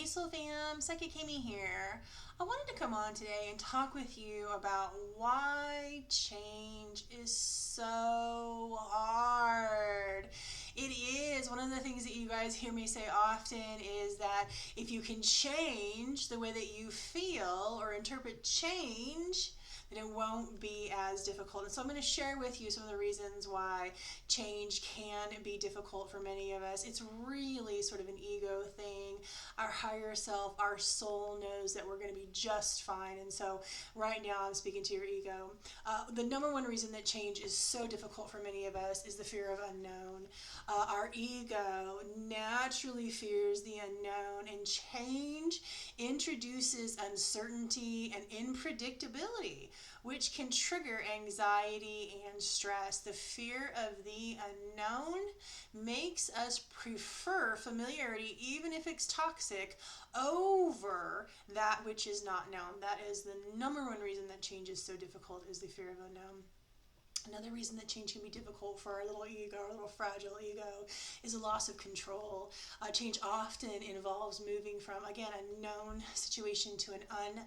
Soul Fam, Psychic Kami here. I wanted to come on today and talk with you about why change is so hard. It is. One of the things that you guys hear me say often is that if you can change the way that you feel or interpret change, then it won't be as difficult. And so I'm going to share with you some of the reasons why change can be difficult for many of us. It's really sort of an ego thing. Our higher self, our soul knows that we're going to be just fine. And so right now I'm speaking to your ego. The number one reason that change is so difficult for many of us is the fear of unknown. Our ego naturally fears the unknown, and change introduces uncertainty and unpredictability, which can trigger anxiety and stress. The fear of the unknown makes us prefer familiarity, even if it's toxic, over that which is not known. That is the number one reason that change is so difficult, is the fear of unknown. Another reason that change can be difficult for our little ego, our little fragile ego, is a loss of control. Change often involves moving from, again, a known situation to an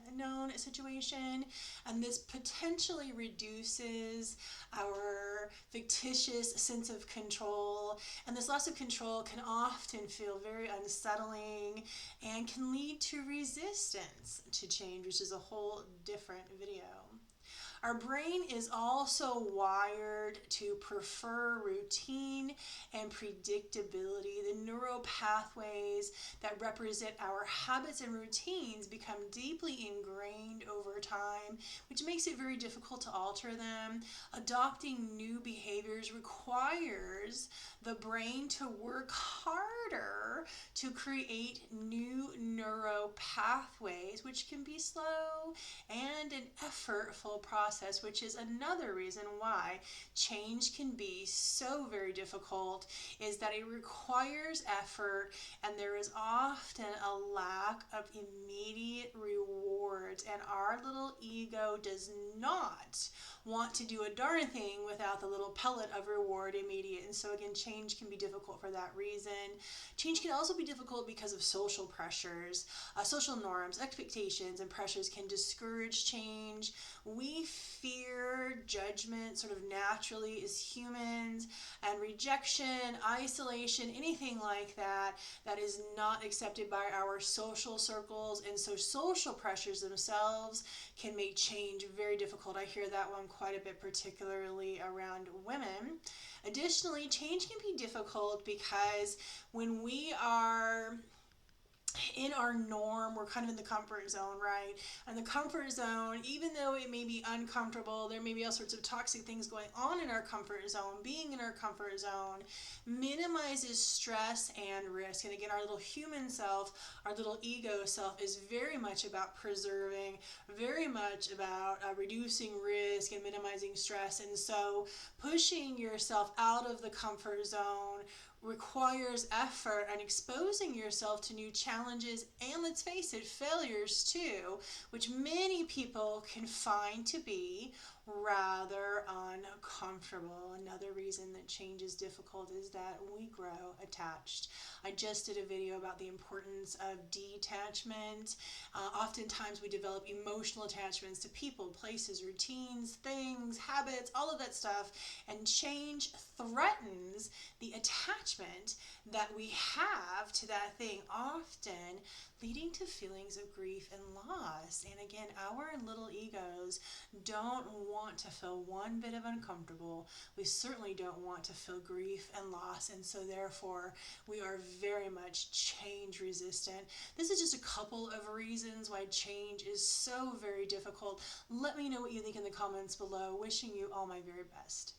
unknown situation, and this potentially reduces our fictitious sense of control, and this loss of control can often feel very unsettling and can lead to resistance to change, which is a whole different video. Our brain is also wired to prefer routine and predictability. The neural pathways that represent our habits and routines become deeply ingrained over time, which makes it very difficult to alter them. Adopting new behaviors requires the brain to work harder to create new neural pathways, which can be slow and an effortful process, which is another reason why change can be so very difficult, is that it requires effort and there is often a lack of immediate rewards, and our little ego does not want to do a darn thing without the little pellet of reward immediate. And so again, change can be difficult for that reason. Change can also be difficult because of social pressures. Social norms, expectations, and pressures can discourage change. We fear judgment sort of naturally as humans, and rejection, isolation, anything like that that is not accepted by our social circles. And so social pressures themselves can make change very difficult. I hear that one quite a bit, particularly around women. Additionally, change can be difficult because when we are in our norm, we're kind of in the comfort zone, right? And the comfort zone, even though it may be uncomfortable, there may be all sorts of toxic things going on in our comfort zone. Being in our comfort zone minimizes stress and risk. And again, our little human self, our little ego self, is very much about preserving, very much about reducing risk and minimizing stress. And so pushing yourself out of the comfort zone requires effort, and exposing yourself to new challenges and, let's face it, failures too, which many people can find to be rather uncomfortable. Another reason that change is difficult is that we grow attached. I just did a video about the importance of detachment. Oftentimes we develop emotional attachments to people, places, routines, things, habits, all of that stuff, and change threatens the attachment that we have to that thing, often leading to feelings of grief and loss. And again, our little egos don't want to feel one bit of uncomfortable. We certainly don't want to feel grief and loss, and so therefore we are very much change resistant. This is just a couple of reasons why change is so very difficult. Let me know what you think in the comments below. Wishing you all my very best.